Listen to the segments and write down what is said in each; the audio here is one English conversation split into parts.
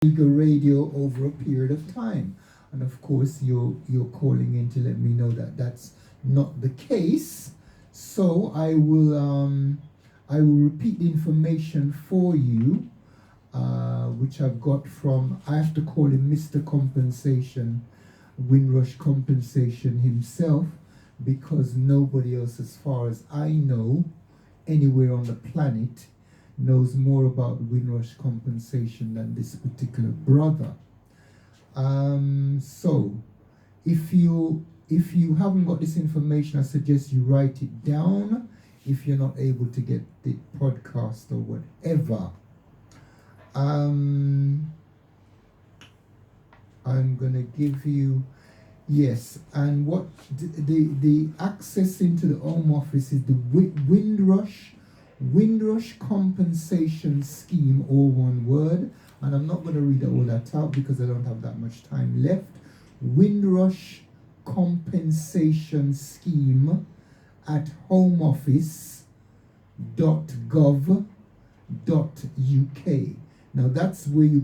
illegal radio over a period of time. And of course, you're calling in to let me know that that's not the case. So I will repeat the information for you, which I've got from, I have to call him Mr. Compensation, Windrush Compensation himself, because nobody else, as far as I know, anywhere on the planet knows more about Windrush Compensation than this particular brother. So if you haven't got this information, I suggest you write it down if you're not able to get the podcast or whatever. I'm gonna give you, yes, and what the access into the Home Office is the Windrush Compensation Scheme, all one word, and I'm not going to read all that out because I don't have that much time left. Windrush Compensation Scheme at homeoffice.gov.uk. Now that's where you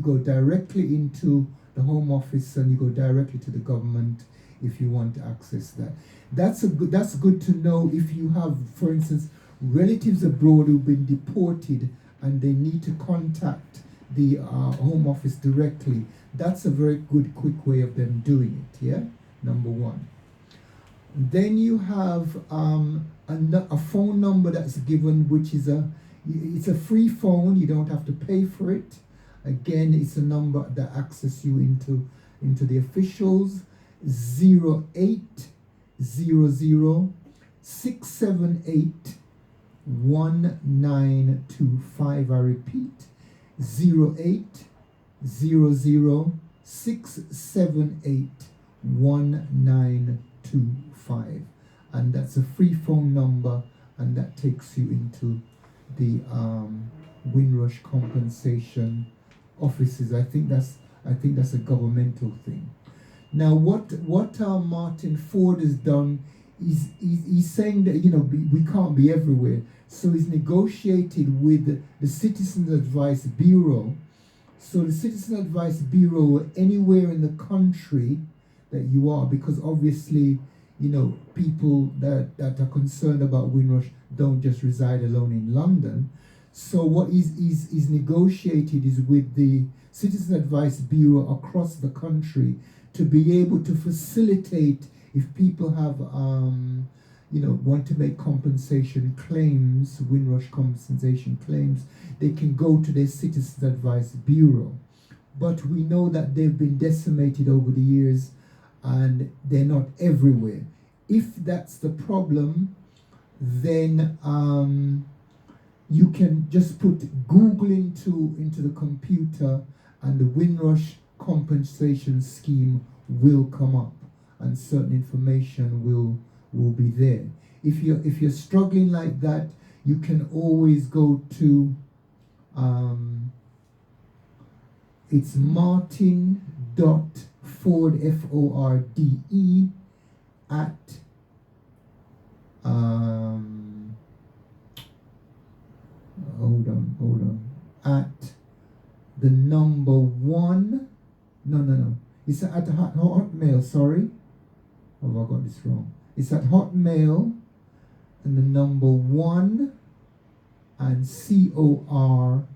go directly into the Home Office, and you go directly to the government if you want to access that. That's good to know if you have, for instance, relatives abroad who've been deported and they need to contact the Home Office directly. That's a very good, quick way of them doing it, yeah? Number one. Then you have a phone number that's given, which is it's a free phone. You don't have to pay for it. Again, it's a number that accesses you into the officials. 0800 678 1925. I repeat, 0800 678 1925, and that's a free phone number, and that takes you into the Windrush Compensation offices. I think that's a governmental thing. Now, what Martin Ford has done is he's saying that we can't be everywhere, so he's negotiated with the Citizens Advice Bureau. So the Citizen Advice Bureau, anywhere in the country that you are, because obviously people that are concerned about Windrush don't just reside alone in London. So what is negotiated is with the Citizen Advice Bureau across the country to be able to facilitate if people have want to make compensation claims, Windrush compensation claims, they can go to their Citizen Advice Bureau. But we know that they've been decimated over the years and they're not everywhere. If that's the problem, then you can just put Google into the computer, and the Windrush Compensation Scheme will come up, and certain information will be there. If you're struggling like that, you can always go to it's martin.ford, F-O-R-D-E, at hold on, at the number one, no, it's at Hotmail, sorry. Oh, I got this wrong. It's at Hotmail, and the number one, and cor.co.uk.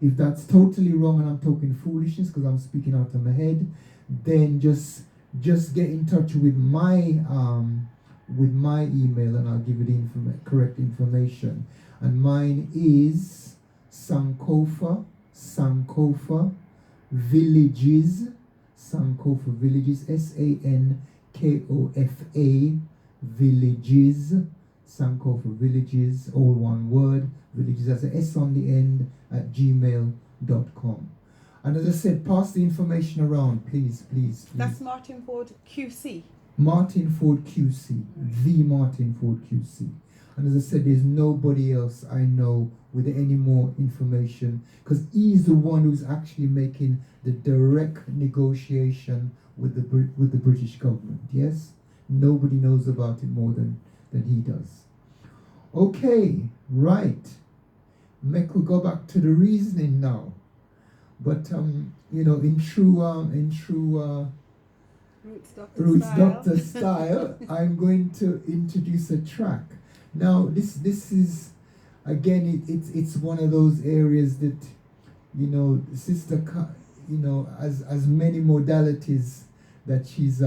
If that's totally wrong and I'm talking foolishness because I'm speaking out of my head, then just get in touch with my email, and I'll give you the correct information. And mine is Sankofa Villages, Sankofa Villages, SANKOFA Villages, Sankofa Villages, all one word, Villages as a S on the end, at gmail.com. And as I said, pass the information around, please. That's Martin Ford QC. Martin Ford QC, the Martin Ford QC. And as I said, there's nobody else I know with any more information, because he's the one who's actually making the direct negotiation with the British government. Yes, nobody knows about it more than he does. Okay, right. Mick will go back to the reasoning now. But in true Roots Doctor style, I'm going to introduce a track. Now, this is again, it's one of those areas that Sister, as many modalities that she's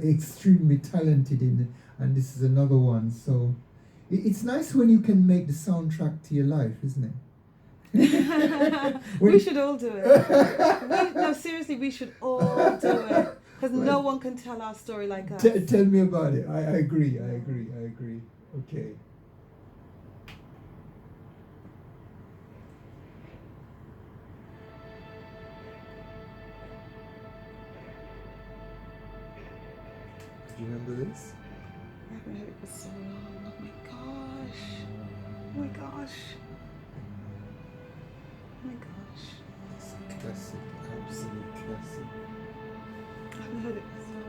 extremely talented in, and this is another one. So it's nice when you can make the soundtrack to your life, isn't it? We should all do it. No, seriously, we should all do it. Because no one can tell our story like us. Tell me about it. I agree. Okay. Do you remember this? I haven't heard it for so long. Oh my gosh. Oh my gosh. Oh my gosh. It's a classic, absolute classic. I haven't heard it for so long.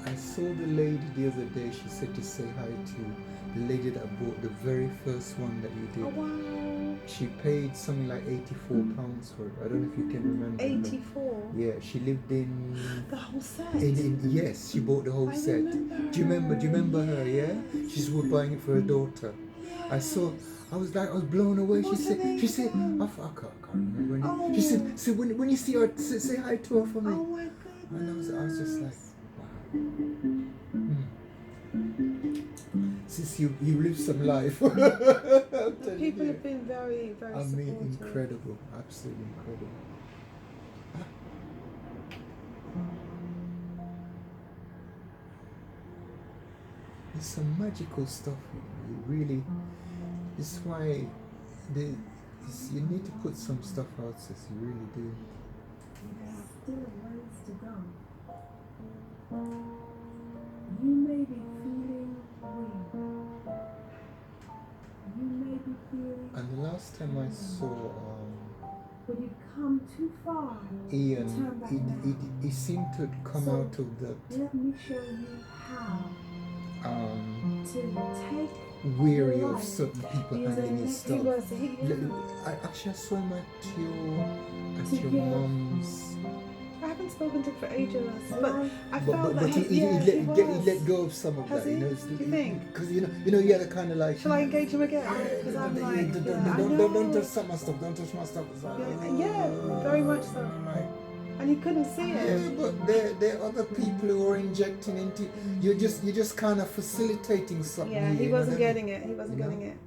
I saw the lady the other day. She said to say hi to the lady that bought the very first one that you did. Oh wow. She paid something like £84 for it. I don't know if you can remember. 84? Yeah, she lived in... The whole set? Yes, she bought the whole set. Remember. Do you remember her, yeah? She's buying it for her daughter. I was blown away. She said, I can't remember her name. She said, when you see her, say hi to her for me. Oh my goodness. And I was just like, wow. Since you live some life. The people have been very, very supportive. Incredible. Absolutely incredible. It's some magical stuff. You really. This is why you need to put some stuff out, sis. You really do. Still ways to go. You may be feeling weak. You may be feeling. And the last time I saw but you've come too far. Ian, to turn back he seemed to come So, out of that Let me show you how to take weary your of life. certain people He was handling his he stuff. was, I saw him at your Yeah. mom's. I haven't spoken to him for ages, but I But felt that he let go of some of Has that, he? you know. Do you think? Because you had a kind of like. Shall I engage him again? Because I'm like, don't touch my stuff. Don't touch my stuff. It's like, yeah, very much so. Right. And he couldn't see Yeah, it. but there are other people who are injecting into. You're just kind of facilitating something. Yeah, he wasn't getting it. He wasn't getting it.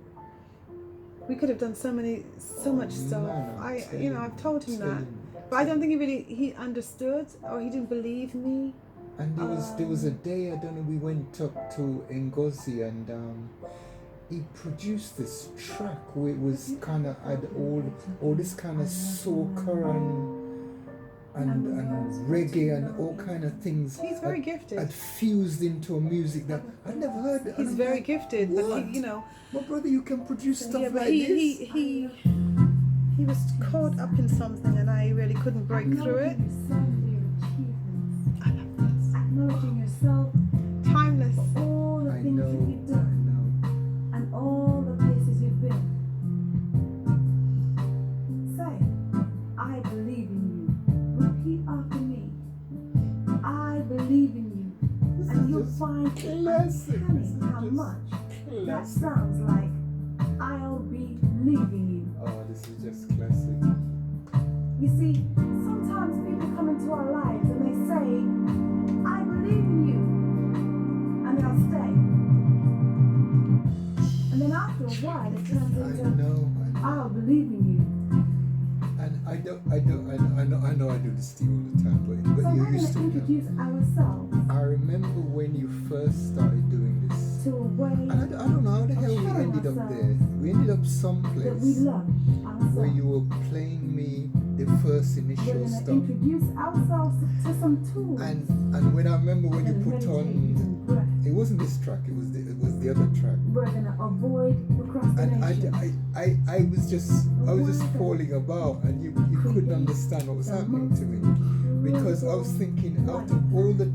We could have done so much stuff. No, I've told him that, but I don't think he understood or he didn't believe me. And there was a day, I don't know, we went up to Ngozi and he produced this track where it was kind of had all this kind of soca and reggae and all kind of things. He's very gifted. Had fused into a music that I'd never heard. He's very gifted, but my brother, you can produce stuff yeah, but like this. he was caught up in something, and I really couldn't break through it. Acknowledging yourself, Timeless. all the I things that know. you've done, and all the places you've been. Say, I believe in you. Repeat after me. I believe in you. And you'll find classic. uncanny how much that sounds like I'll be leaving you. Oh, this is just classic. You see, sometimes people come into our lives and they say, I believe in you. And they'll stay. And then after a while it turns into, I know. I'll believe in you. And I know I do this to you all the time, but So you we're used going to to. introduce ourselves I remember when you first started doing this. to a way And I don't know how the hell we ended up there. We ended up that we someplace love ourselves. where you were playing me the first We're initial going to stuff. introduce ourselves to some tools. And when I remember when you and put meditating on, and breath. it wasn't this track, it was the other track. We're going to avoid And procrastination. I was just falling about, and you couldn't understand what was happening to me, because I was thinking, out of all the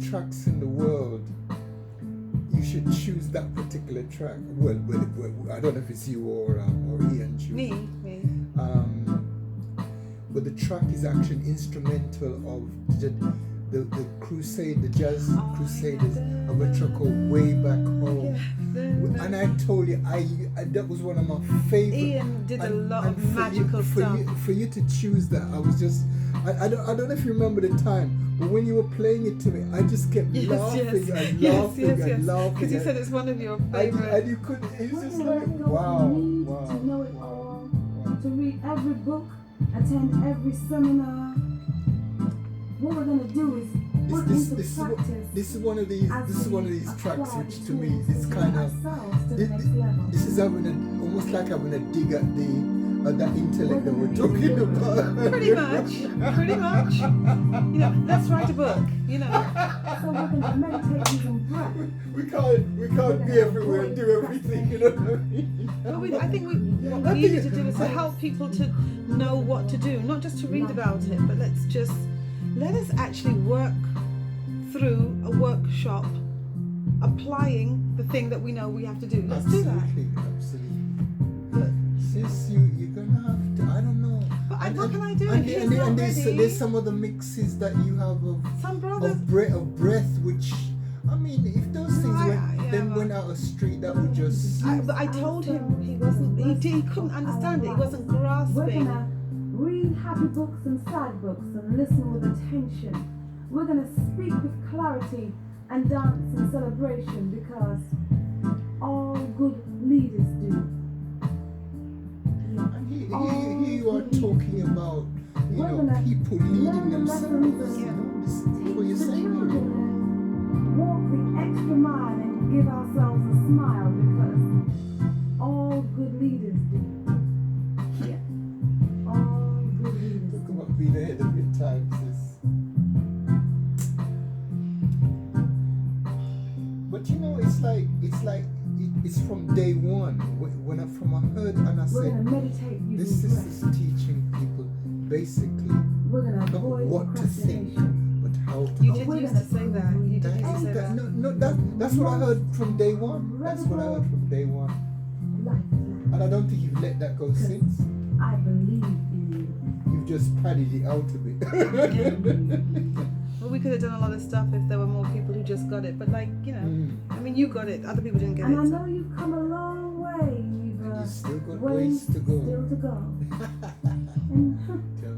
tracks in the world, you should choose that particular track. Well, I don't know if it's you or Ian choosing. Me. But the track is actually instrumental of the crusade, the jazz crusaders of a track called Way Back Home. Yeah. And I told you, I that was one of my favorite. Ian did a lot of for magical stuff. For you to choose that, I was just, I don't know if you remember the time, but when you were playing it to me, I just kept laughing and laughing and laughing. Because you said it's one of your favorite. And you could, it's just like, To know it all, to read every book, attend every seminar. What we're gonna do is put into practice. This is one of these tracks which to me is kind of to the next level. this is almost like having a dig at that intellect that we're talking about. Pretty much. You know, let's write a book. You know. So we're gonna meditate using breath. We can't be everywhere and do everything. You know what I mean? But I think what we needed to do is to help people to know what to do, not just to read about it, but let us actually work through a workshop applying the thing that we know we have to do. Let's do that. But sis, you're gonna have to, I don't know. But what can I do? And there's some of the mixes that you have of breath, which, I mean, if those things went out of street, that would just... But I told him he couldn't understand it. He wasn't We're grasping. gonna read happy books and sad books and listen with attention. We're gonna speak with clarity and dance in celebration because all good leaders do. And here you are talking about, people leading themselves. This is what you're saying here. Walk the extra mile and give ourselves a smile because all good leaders do. Yeah. All good leaders. Talk about being ahead of your time, sis. But you know, it's from day one. When I heard and I We're said, gonna meditate using this breath. is teaching people basically We're gonna not avoid what to think, procrastination. but how to You think. did used to say that. You did used to say that. That's what I heard from day one. That's what I heard from day one. Life. And I don't think you've let that go since. I believe in You've just padded it out a bit. Well, we could have done a lot of stuff if there were more people who just got it. But I mean, you got it. Other people didn't get and it. I know you've come a long way. You still got ways ways to go. Still to go. And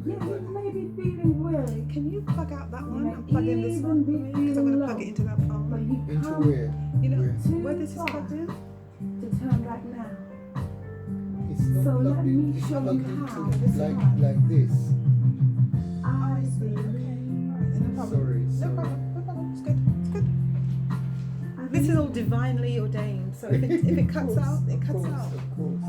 you may be feeling weary, Can you plug out that one may and plug in this even one? be Because I'm going feeling to plug low. it into that but phone. you Into come where? You know too where this is far plugged in? to turn back now. It's not So let plugged in. me It's show you plugged how. into like this. I believe. No problem. Sorry. No problem. It's good. It's good. This is all divinely ordained. So if it cuts out, it cuts out. Of course.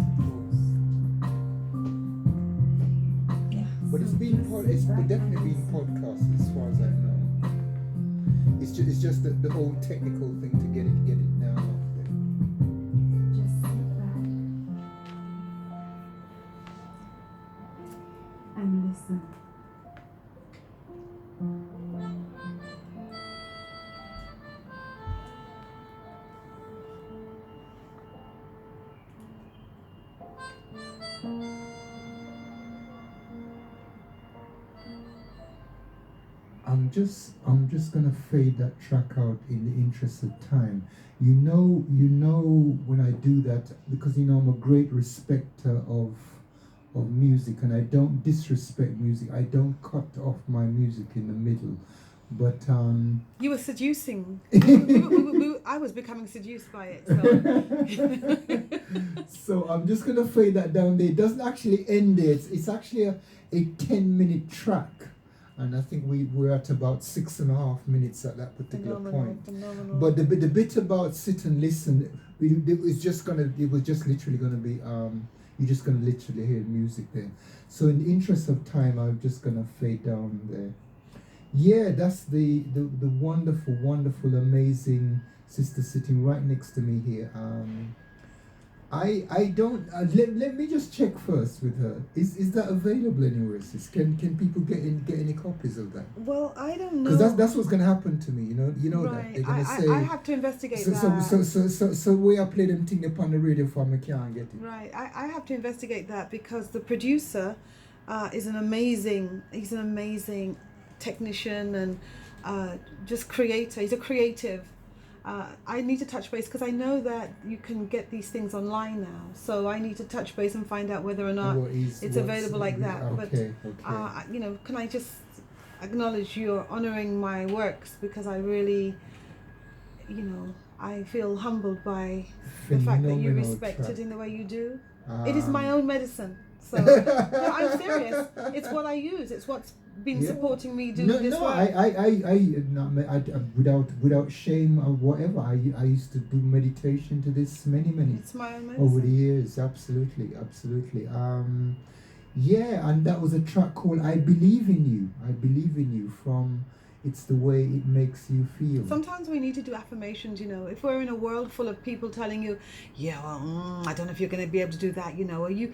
Yeah. But it's definitely been podcast as far as I know. It's just the whole technical thing to get it down off there. Just sit back and listen. I'm just gonna fade that track out in the interest of time. You know when I do that, because I'm a great respecter of music, and I don't disrespect music. I don't cut off my music in the middle. But You were seducing. I was becoming seduced by it. So. so I'm just gonna fade that down there. It doesn't actually end there. It's actually a 10-minute track. And I think we're at about 6.5 minutes at that particular point. Phenomenal. But the bit about sit and listen, it was just literally gonna be you're just gonna literally hear music there. So in the interest of time, I'm just gonna fade down there. Yeah, that's the wonderful, amazing sister sitting right next to me here. I don't. Let me just check first with her. Is that available anywhere, sis? Can people get any copies of that? Well, I don't know. Because that's what's gonna happen to me. You know that Right. they're gonna say. I have to investigate So that. so way I play them thing upon the radio for me can't get it. Right. I have to investigate that because the producer is an amazing. He's an amazing technician and just creator. He's a creative. I need to touch base because I know that you can get these things online now. So I need to touch base and find out whether or not it's available like that. Okay, But you know, can I just acknowledge you're honoring my works because I really, you know, I feel humbled by the fact that you respect it in the way you do. It is my own medicine. So no, I'm serious. It's what I use. It's what's been supporting me do this work. I without shame or whatever. I used to do meditation to this many It's my own medicine. over the years. Absolutely. Yeah, and that was a track called "I Believe in You." I believe in you from. It's the way it makes you feel. Sometimes we need to do affirmations, you know. If we're in a world full of people telling you, yeah, well, I don't know if you're going to be able to do that, you know, are you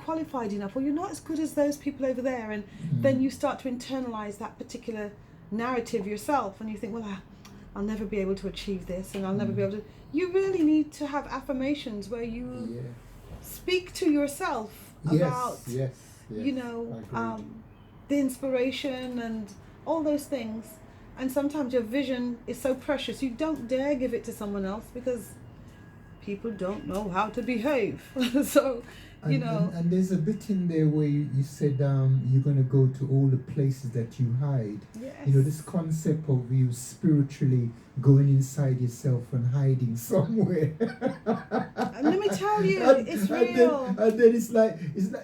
qualified enough, or you're not as good as those people over there, and then you start to internalize that particular narrative yourself, and you think, well, I'll never be able to achieve this, and I'll never be able to. You really need to have affirmations where you speak to yourself about, you know, the inspiration and all those things. And sometimes your vision is so precious you don't dare give it to someone else because people don't know how to behave. So you know, and there's a bit in there where you said you're going to go to all the places that you hide. yes. You know, this concept of you spiritually going inside yourself and hiding somewhere. And let me tell you, it's and real. Then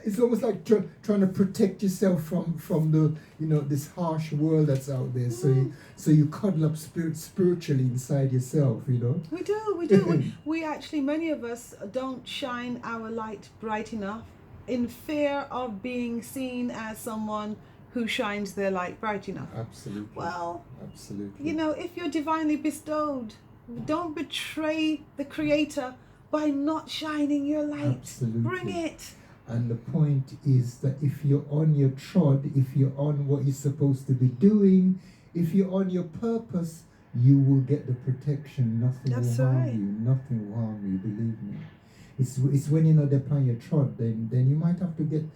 it's almost like trying to protect yourself from the, you know, this harsh world that's out there. So you cuddle up spiritually inside yourself, you know. We do. We actually, many of us don't shine our light bright enough in fear of being seen as someone who shines their light bright enough. Absolutely. Well, absolutely. you know, if you're divinely bestowed, don't betray the Creator by not shining your light. Absolutely. Bring it. And the point is that if you're on your trod, if you're on what you're supposed to be doing, if you're on your purpose, you will get the protection. Nothing will harm you. Nothing will harm you, believe me. It's when you're not upon your trod, then you might have to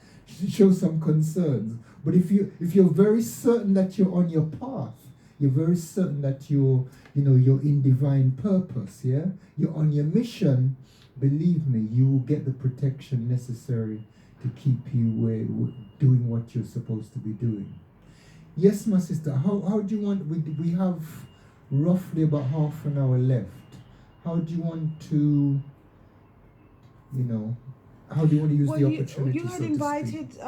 show some concerns. But if you're very certain that you're on your path, you're very certain that you're in divine purpose, yeah? You're on your mission, believe me, you will get the protection necessary to keep you doing what you're supposed to be doing. Yes, my sister, how do you want, we have roughly about half an hour left. How do you want to, how do you want to use the opportunity? You had invited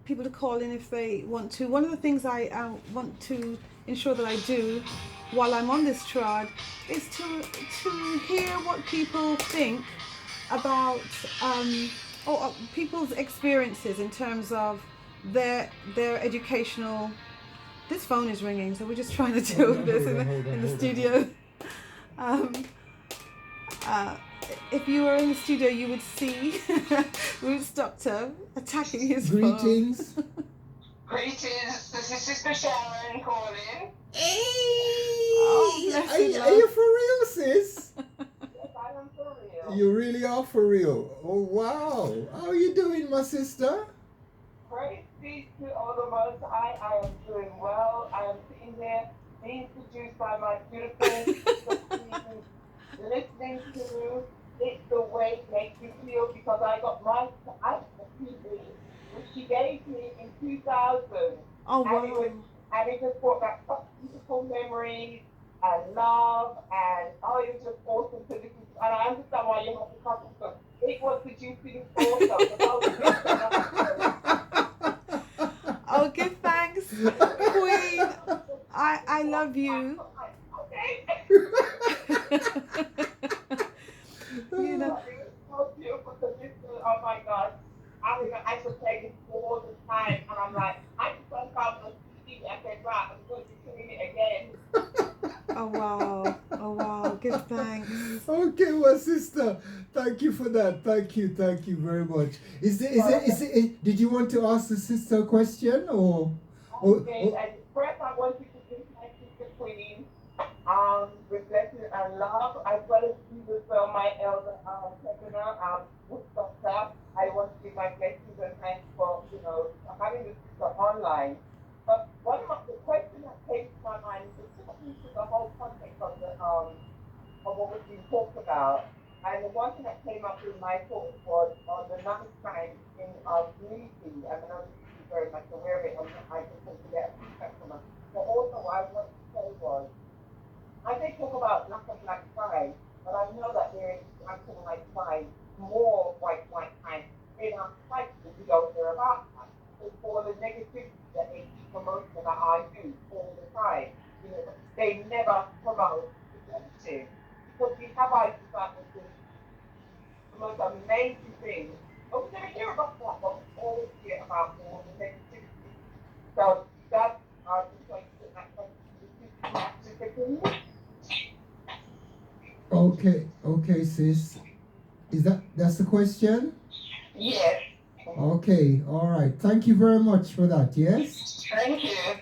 people to call in if they want to. One of the things I want to ensure that I do while I'm on this trod is to hear what people think about or people's experiences in terms of their educational. This phone is ringing, so we're just trying to deal with this in the studio. If you were in the studio, you would see Ruth's doctor attacking his phone. Greetings. Greetings, this is Sister Sharon calling. Hey! Oh, bless you, are you for real, sis? Yes, I am for real. You really are for real. Oh, wow. How are you doing, my sister? Praise be to all the Most High. I am doing well. I am sitting here being produced by my beautiful listening to it the way it makes me feel because I got my CD, which she gave me in 2000. Oh, wow. And it just brought back such beautiful memories and love and it was just awesome to listen to. And I understand why you have to come because it was producing awesome. Oh, give thanks, Queen. I love you. You know. So beautiful to listen. Oh my God. I should play this all the time. And I'm like, I just want to come on CD and say, right, I'm going to be singing it again. Oh wow. Oh wow. Give thanks. Okay, my sister. Thank you for that. Thank you very much. Did you want to ask the sister a question or? Okay, and first I want you to give thanks to the Queen, with blessing and love, as well as Jesus, my elder, President, Woodstock. I want to give my blessings and thanks for, having the sister online. But one of the questions that came to my mind is just into the whole context of what was being talked about. And the one thing that came up in my thoughts was on the number crime in our community. I mean, I'm very much aware of it, and I just want to get feedback from us. But also, what I wanted to say was, I may talk about lack of black crime, but I know that there is black and white crime, more white crime in our society. We don't hear about that. It's all the negativity that they keep promoting about our youth all the time. They never promote the positive. Because we have our youth out with the most amazing things. But we never hear about that, but we always hear about all the negativity. So that's our just like to put that question to Okay, sis. That's the question? Yes. Okay, all right. Thank you very much for that. Yes. Thank you.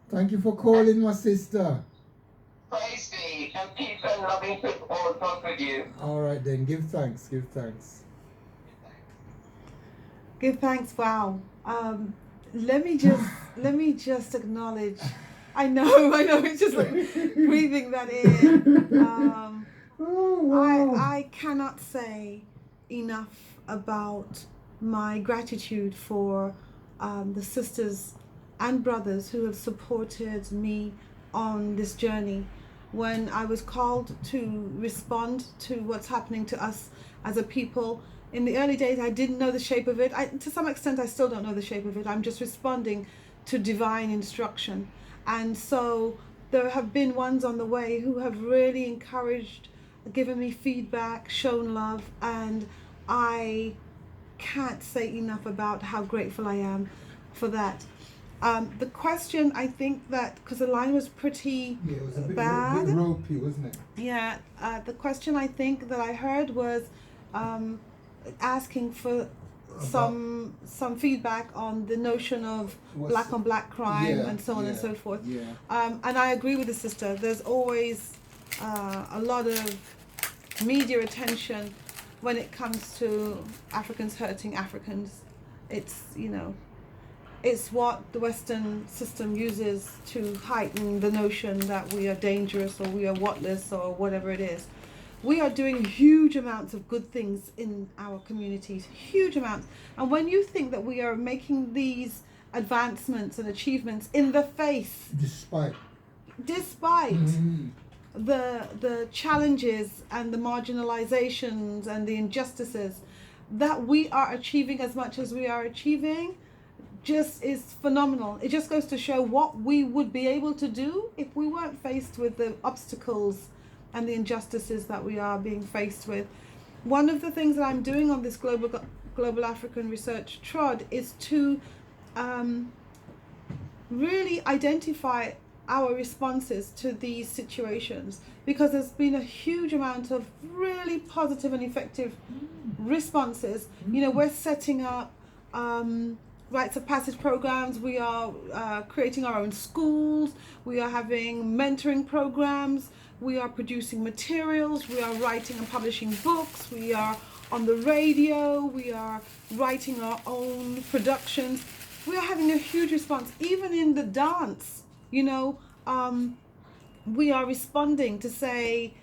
Thank you for calling, my sister. Praise be, and peace and loving to all God with you. All right then. Give thanks. Give thanks. Give thanks. Wow. Let me just acknowledge. I know. It's just like breathing that in. Oh, wow. I cannot say enough about my gratitude for the sisters and brothers who have supported me on this journey. When I was called to respond to what's happening to us as a people, in the early days I didn't know the shape of it. To some extent I still don't know the shape of it. I'm just responding to divine instruction. And so there have been ones on the way who have really encouraged, given me feedback, shown love, and I can't say enough about how grateful I am for that. The question, I think that, because the line was pretty It was a bit bad. ropey, wasn't it? Yeah, the question I think that I heard was asking for some feedback on the notion of black on black crime and so on and so forth. Yeah. And I agree with the sister. There's always a lot of media attention when it comes to Africans hurting Africans. It's, it's what the Western system uses to heighten the notion that we are dangerous or we are whatless or whatever it is. We are doing huge amounts of good things in our communities, huge amounts. And when you think that we are making these advancements and achievements in the face, despite the challenges and the marginalizations and the injustices, that we are achieving as much as we are achieving, just is phenomenal. It just goes to show what we would be able to do if we weren't faced with the obstacles and the injustices that we are being faced with. One of the things that I'm doing on this Global African Research Trod is to really identify our responses to these situations, because there's been a huge amount of really positive and effective responses. We're setting up rites of passage programs. We are creating our own schools. We are having mentoring programs. We are producing materials. We are writing and publishing books. We are on the radio. We are writing our own productions. We are having a huge response. Even in the dance, we are responding to say,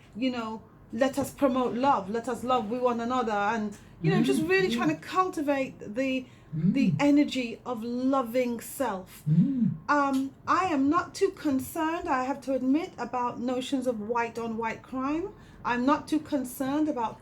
let us promote love. Let us love one another. And, just really trying to cultivate the energy of loving self. I am not too concerned, I have to admit, about notions of white on white crime. I'm not too concerned about